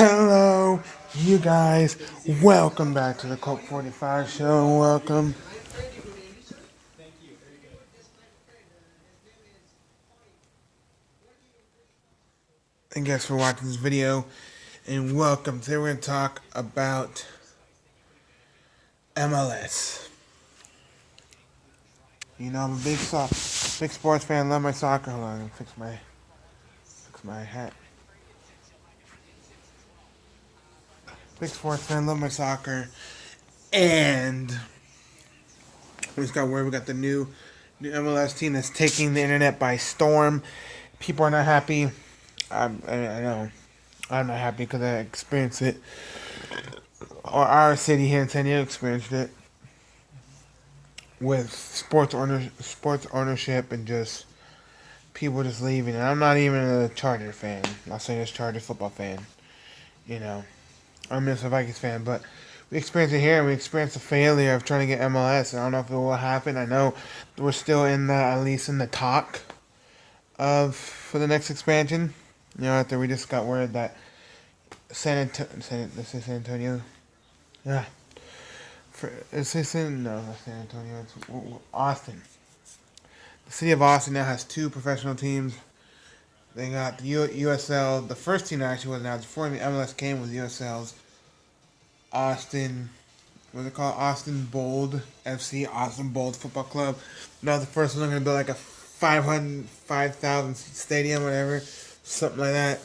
Hello, you guys. Welcome back to the Colt 45 show. Welcome. And guys for watching this video. And welcome. Today we're going to talk about MLS. You know, I'm a big sports fan. Love my soccer. Hold on, fix my hat. Big sports fan. Love my soccer. And we just got word we got the new MLS team that's taking the internet by storm. People are not happy. I know. I'm not happy because I experienced it. Or our city here in San Diego experienced it with sports ownership, and just people just leaving. And I'm not even a Charger fan. I'll say this Charger football fan. You know, I'm a Minnesota Vikings fan, but we experienced it here, and we experienced the failure of trying to get MLS. I don't know if it will happen. I know we're still at least in the talk for the next expansion. You know, after we just got word that San Antonio. Yeah. No, not San Antonio. It's Austin. The city of Austin now has two professional teams. They got the USL. The first team that actually was announced before the MLS came was USL's Austin. What's it called? Austin Bold FC. Austin Bold Football Club. Now the first one, they're gonna build like a 5,000 seat stadium, whatever, something like that.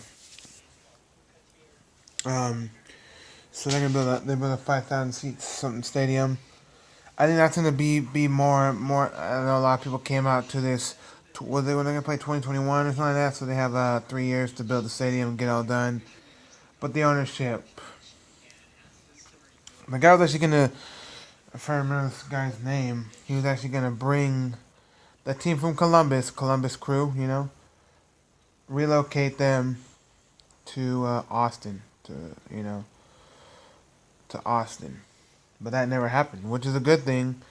So they're gonna build a 5,000 seat something stadium. I think that's gonna be more. I know a lot of people came out to this. Were they gonna play 2021 or something like that? So they have 3 years to build the stadium and get it all done. But the ownership, the guy was actually gonna. If I remember this guy's name, he was actually gonna bring the team from Columbus Crew. You know, relocate them to Austin. To Austin. But that never happened, which is a good thing.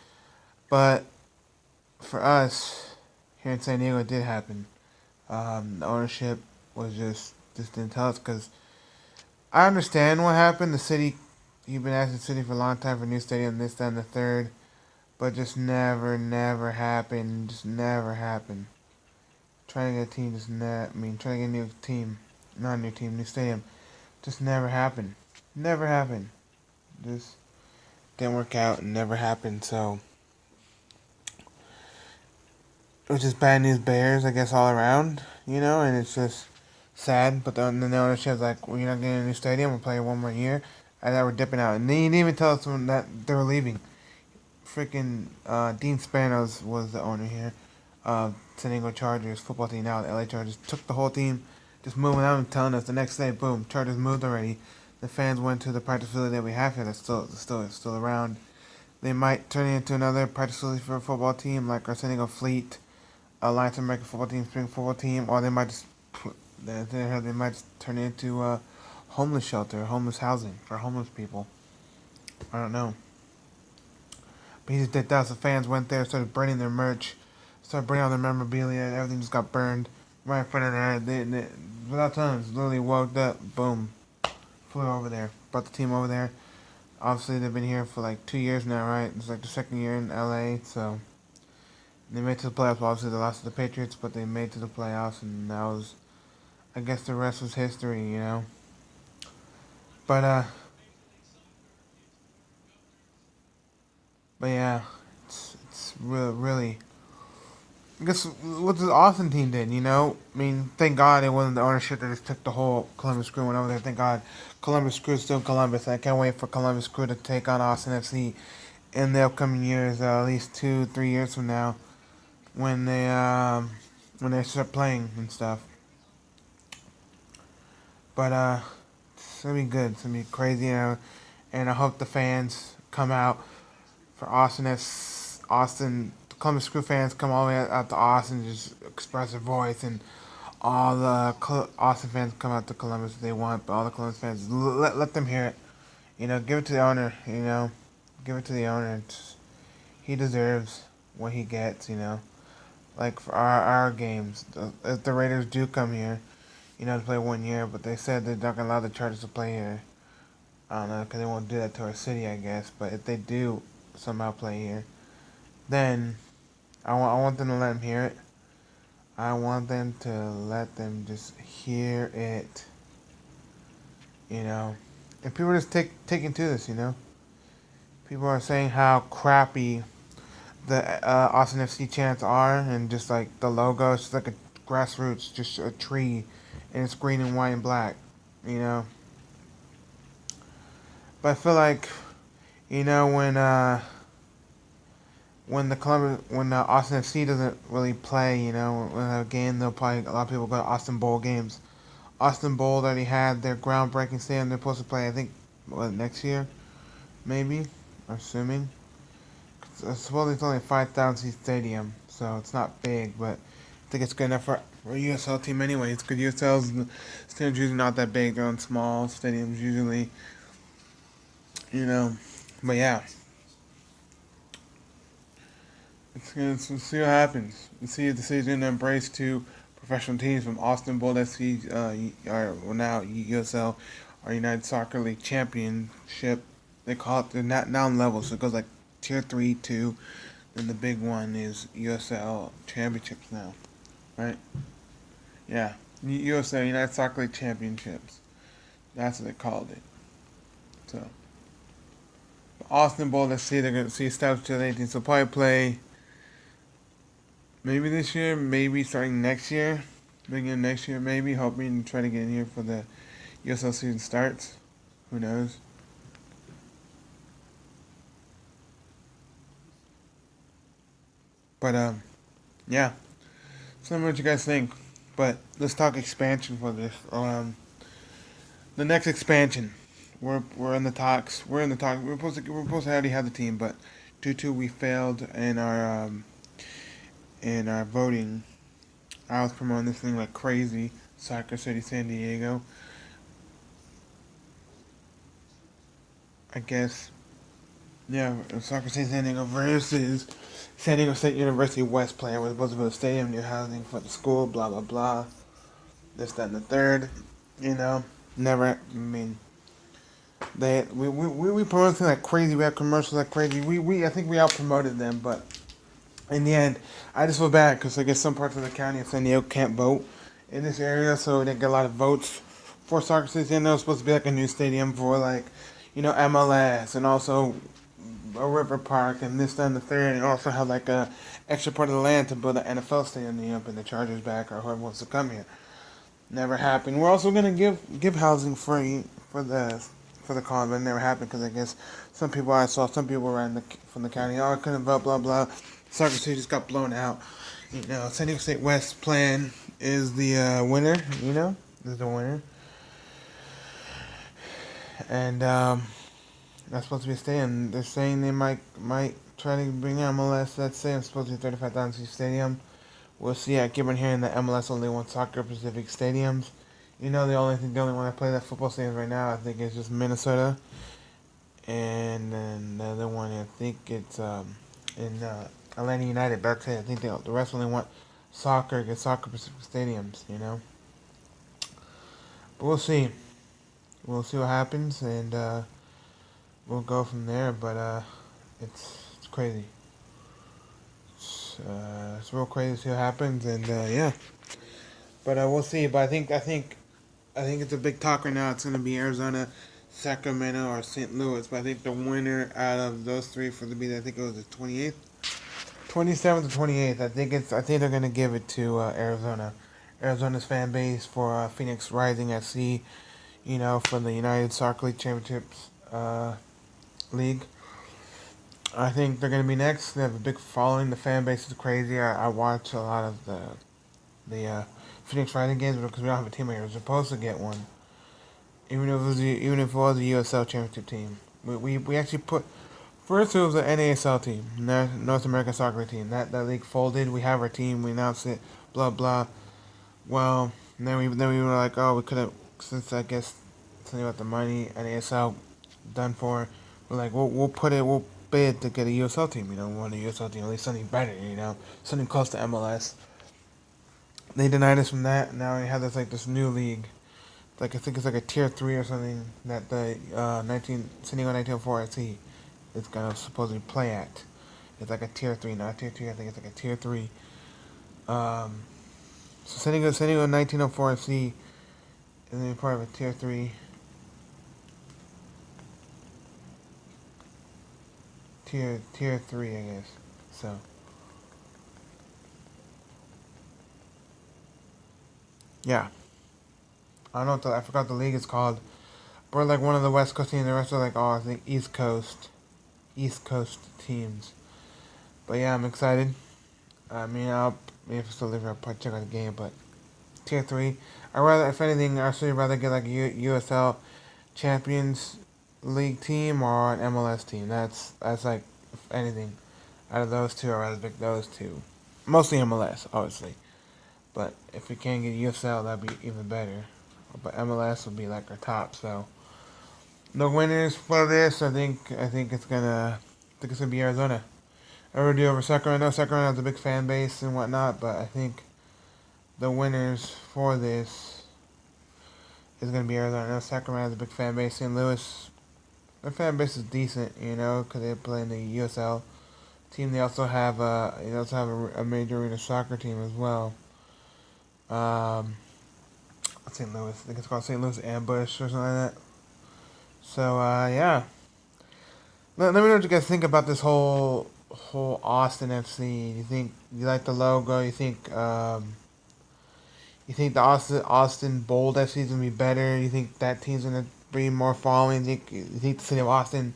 But for us here in San Diego, it did happen. The ownership was just didn't tell us, because I understand what happened. The city, you've been asking the city for a long time for a new stadium, this, that, and the third, but just never happened. Just never happened. Trying to get a team, trying to get a new team, not a new team, new stadium, just never happened. Never happened. Just didn't work out and never happened. So it was just bad news bears, I guess, all around, and it's just sad. But then the ownership's like, well, you're not getting a new stadium, we'll play one more year. And then we're dipping out. And they didn't even tell us that they were leaving. Freaking Dean Spanos was the owner here. San Diego Chargers football team, now the LA Chargers, took the whole team, just moving out and telling us the next day, boom, Chargers moved already. The fans went to the practice facility that we have here that's still around. They might turn it into another practice facility for a football team, like our San Diego Fleet, Alliance American football team, spring football team, or they might just turn it into a homeless shelter, homeless housing for homeless people. I don't know. But he just did that. So fans went there, started burning their merch, started burning all their memorabilia. Everything just got burned right in front of their eyes. They, without telling us, literally woke up, boom, flew over there, brought the team over there. Obviously, they've been here for like 2 years now, right? It's like the second year in LA, so they made it to the playoffs. Obviously, they lost to the Patriots, but they made it to the playoffs, and that was, I guess, the rest was history. But but yeah, it's really. I guess what the Austin team did. Thank God it wasn't the ownership that just took the whole Columbus Crew and went over there. Thank God Columbus Crew is still Columbus. I can't wait for Columbus Crew to take on Austin FC in the upcoming years, at least 2-3 years from now, when they start playing and stuff. But it's gonna be good. It's gonna be crazy, and I hope the fans come out for Austin. Columbus Crew fans come all the way out to Austin and just express their voice, and all the Austin fans come out to Columbus if they want, but all the Columbus fans, let them hear it. Give it to the owner. Give it to the owner. He deserves what he gets. Like for our games, if the Raiders do come here, to play 1 year. But they said they're not gonna allow the Chargers to play here. I don't know, because they won't do that to our city, I guess. But if they do somehow play here, then I want them to let them hear it. I want them to let them just hear it. And people are just taking to this. People are saying how crappy the Austin FC chants are, and just like the logo, it's just like a grassroots, just a tree, and it's green and white and black. You know, but I feel like when Austin FC doesn't really play, when a game, they'll probably a lot of people go to Austin Bowl games. Austin Bowl already had their groundbreaking stadium they're supposed to play. I think next year, maybe, assuming. Supposedly it's only a 5,000 seat stadium, so it's not big, but I think it's good enough for a USL team anyway. It's good. USL's stadiums usually not that big. They're on small stadiums usually, you know. But yeah, let's see what happens. Let's see if the city's going to embrace two professional teams from Austin Bold SC, now USL, our United Soccer League Championship. They call it the down level, so it goes like Tier 3, 2, then the big one is USL Championships now, right? Yeah, USL United Soccer League Championships. That's what they called it. So Austin Bowl, let's see, they're gonna see established 2018, so probably play maybe this year, maybe starting next year, beginning next year, maybe hoping to try to get in here for the USL season starts. Who knows? But yeah. So let me know what you guys think. But let's talk expansion for this. The next expansion, we're in the talks. We're in the talk. We're supposed to already have the team, but due to we failed in our voting, I was promoting this thing like crazy. Soccer City San Diego. I guess yeah, Soccer City San Diego versus San Diego State University West Player was supposed to build a stadium, new housing for the school, blah blah blah. This, that, and the third. You know, never. I mean, we promoted like crazy. We had commercials like crazy. I think we out promoted them, but in the end, I just feel bad because I guess some parts of the county of San Diego can't vote in this area, so they get a lot of votes for soccer cities. And it was supposed to be like a new stadium for like, MLS and also a river park and this, that, and the third, and also have like a extra part of the land to build an NFL stadium, and the Chargers back or whoever wants to come here. Never happened. We're also gonna give housing free for the con, but it never happened because I guess some people were from the county. Oh, I couldn't vote. Blah blah. Soccer City just got blown out. San Diego State West plan is the winner. Is the winner, and that's supposed to be a stadium. They're saying they might try to bring MLS. That stadium supposed to be 35,000 seat stadium. We'll see. I keep on hearing that MLS only wants soccer specific stadiums. The only one I play that football stadium right now, I think is just Minnesota, and then the other one, I think it's in Atlanta United. That's it. I think the rest only want soccer specific stadiums. But we'll see. We'll see what happens, and we'll go from there. But it's crazy. It's real crazy to see what happens, and yeah. But we'll see. But I think it's a big talk right now. It's going to be Arizona, Sacramento, or St. Louis. But I think the winner out of those three for the I think it was the 28th, 27th, or 28th. I think they're going to give it to Arizona. Arizona's fan base for Phoenix Rising SC. For the United Soccer League Championships league. I think they're going to be next. They have a big following. The fan base is crazy. I watch a lot of the Phoenix Rising games because we don't have a team here. We're supposed to get one, even if it was a USL championship team. We actually put first it was an NASL team, North American Soccer League team. That league folded. We have our team. We announced it. Blah blah. Well, then we were like, oh, we couldn't since I guess something about the money NASL done for. We're like, we'll bid to get a USL team. We want a USL team, at least something better. Something close to MLS. They denied us from that. Now we have this new league. Like I think it's like a tier 3 or something that the 19 San Diego 1904 FC is gonna supposedly play at. It's like a tier 3, not tier 2. I think it's like a tier 3. Um, so San Diego 1904 FC is gonna be part of a tier 3. Tier 3, I guess. So yeah, I don't know I forgot what the league is called. We're like one of the West Coast teams. The rest are like all I think East Coast teams. But yeah, I'm excited. I mean, I'll if it's still live, I'll probably check out the game. But tier 3, I rather, if anything, I'd actually rather get like a USL Champions League team or an MLS team. That's like, if anything, out of those two, I'd rather pick those two. Mostly MLS, obviously. But if we can get USL, that'd be even better. But MLS would be like our top. So the winners for this, I think it's gonna be Arizona. I already do over Sacramento. Sacramento has a big fan base and whatnot, but I think the winners for this is gonna be Arizona. I know Sacramento has a big fan base. St. Louis, their fan base is decent, because they play in the USL team. They also have a major arena soccer team as well. Um, St. Louis, I think it's called St. Louis Ambush or something like that. So yeah, let me know what you guys think about this whole Austin FC. You like the logo? You think the Austin Bold FC is gonna be better? You think that team's gonna bring more following? You think the city of Austin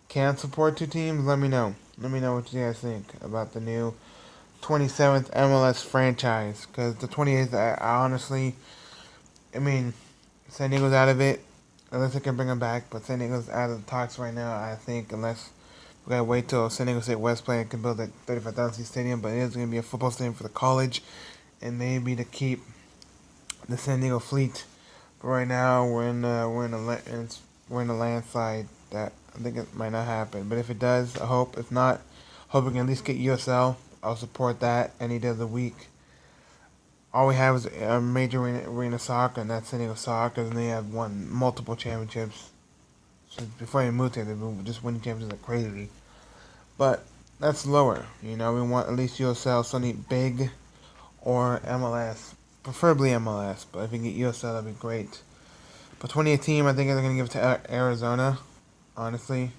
can support two teams? Let me know. Let me know what you guys think about the new 27th MLS franchise. Because the 28th, I honestly, I mean, San Diego's out of it. Unless they can bring them back. But San Diego's out of the talks right now, I think, unless we gotta wait till San Diego State West play and can build that 35,000 seat stadium. But it is gonna be a football stadium for the college. And maybe to keep the San Diego Fleet. But right now, we're in a landslide that I think it might not happen. But if it does, I hope. If not, hope we can at least get USL. I'll support that any day of the week. All we have is a major arena soccer, and that's San Diego Soccer, and they have won multiple championships. So before they moved here, they've been just winning championships like crazy. But that's lower. We want at least USL, something big, or MLS. Preferably MLS, but if we can get USL, that'd be great. But 2018, I think they're going to give it to Arizona, honestly.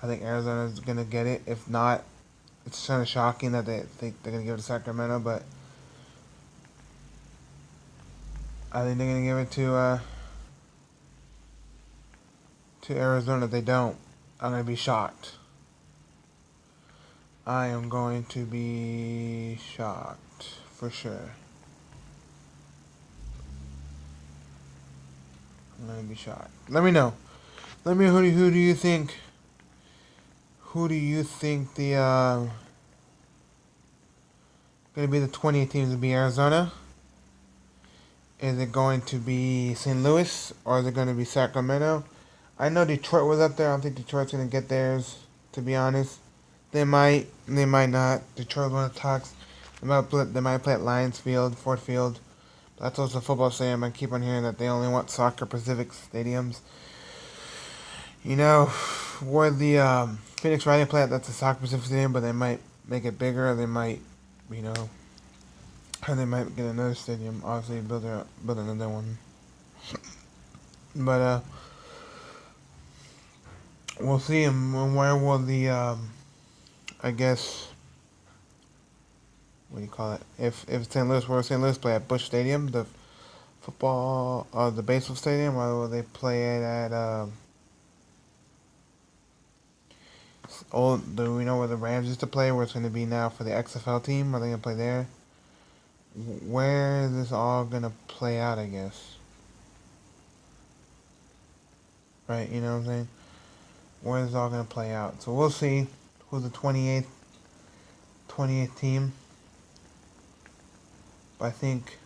I think Arizona's going to get it. If not, it's kind of shocking that they think they're going to give it to Sacramento, but I think they're going to give it to Arizona. If they don't, I'm going to be shocked. I am going to be shocked, for sure. I'm going to be shocked. Let me know. Let me know who do you think? Who do you think the going to be the 20th team? Is it be Arizona? Is it going to be St. Louis or is it going to be Sacramento? I know Detroit was up there. I don't think Detroit's going to get theirs, to be honest. They might not. Detroit one of the talks. They might play at Lions Field, Ford Field. That's also a football stadium. I keep on hearing that they only want Soccer Pacific stadiums. Where the Phoenix Rising play at, that's a Soccer Pacific stadium, but they might make it bigger. They might, you know, and they might get another stadium. Obviously, build another one. But we'll see. And where will the I guess, what do you call it? If St. Louis, where St. Louis play at Busch Stadium, the baseball stadium, or will they play it at do we know where the Rams used to play? Where it's going to be now for the XFL team? Are they going to play there? Where is this all going to play out? I guess. Right, you know what I'm saying? Where is it all going to play out? So we'll see who's the 28th team. But I think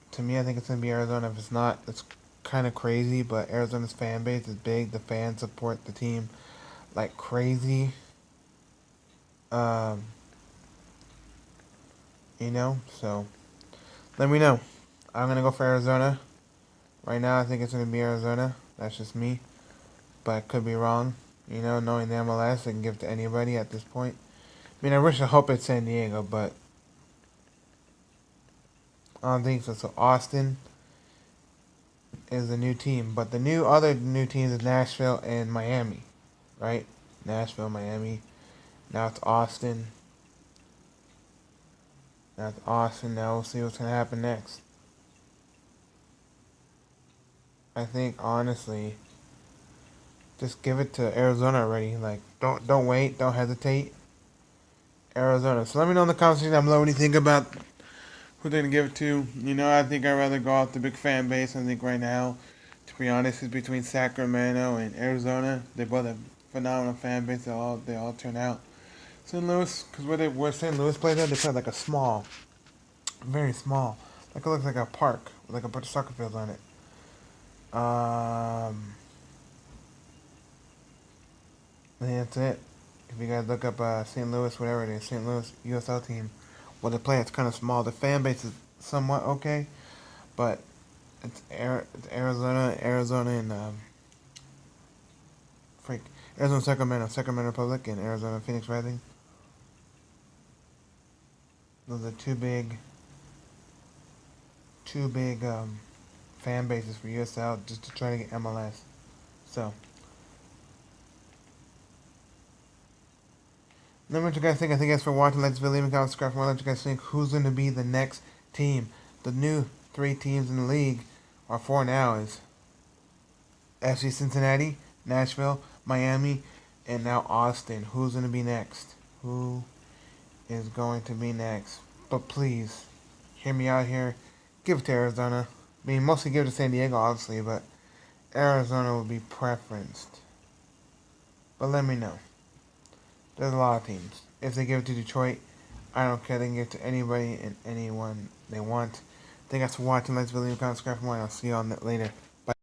it's going to be Arizona. If it's not, it's kind of crazy. But Arizona's fan base is big. The fans support the team like crazy. Um, So let me know. I'm going to go for Arizona. Right now, I think it's going to be Arizona. That's just me. But I could be wrong. Knowing the MLS, they can give it to anybody at this point. I mean, I hope it's San Diego, but I don't think so. So Austin is the new team. But the other new teams is Nashville and Miami, right? Nashville, Miami. Now it's Austin. Now it's Austin. Now we'll see what's going to happen next. I think, honestly, just give it to Arizona already. Like, don't wait. Don't hesitate. Arizona. So let me know in the comments down below what you think about who they're going to give it to. I think I'd rather go off the big fan base. I think right now, to be honest, it's between Sacramento and Arizona. They both have phenomenal fan base. They all turn out. St. Louis, because where St. Louis plays at, they play like a small, very small. Like it looks like a park with like a bunch of soccer fields on it. I think that's it. If you guys look up St. Louis, whatever it is, St. Louis USL team, well, they play, it's kind of small. The fan base is somewhat okay, but it's Arizona, and Arizona, Sacramento Republic, and Arizona Phoenix Rising. Those are two big fan bases for USL just to try to get MLS. So, let me know what you guys think. I thank you guys for watching. Let's leave a comment, subscribe for more. Let you guys think who's going to be the next team. The new 3 teams in the league, or 4 now, is FC Cincinnati, Nashville, Miami, and now Austin. Who's going to be next? Who is going to be next? But please, hear me out here. Give it to Arizona. I mean, mostly give it to San Diego, obviously, but Arizona will be preferenced. But let me know. There's a lot of teams. If they give it to Detroit, I don't care. They can give it to anybody and anyone they want. Thank you guys for watching. Let's leave a comment, subscribe for more, and I'll see you on that later.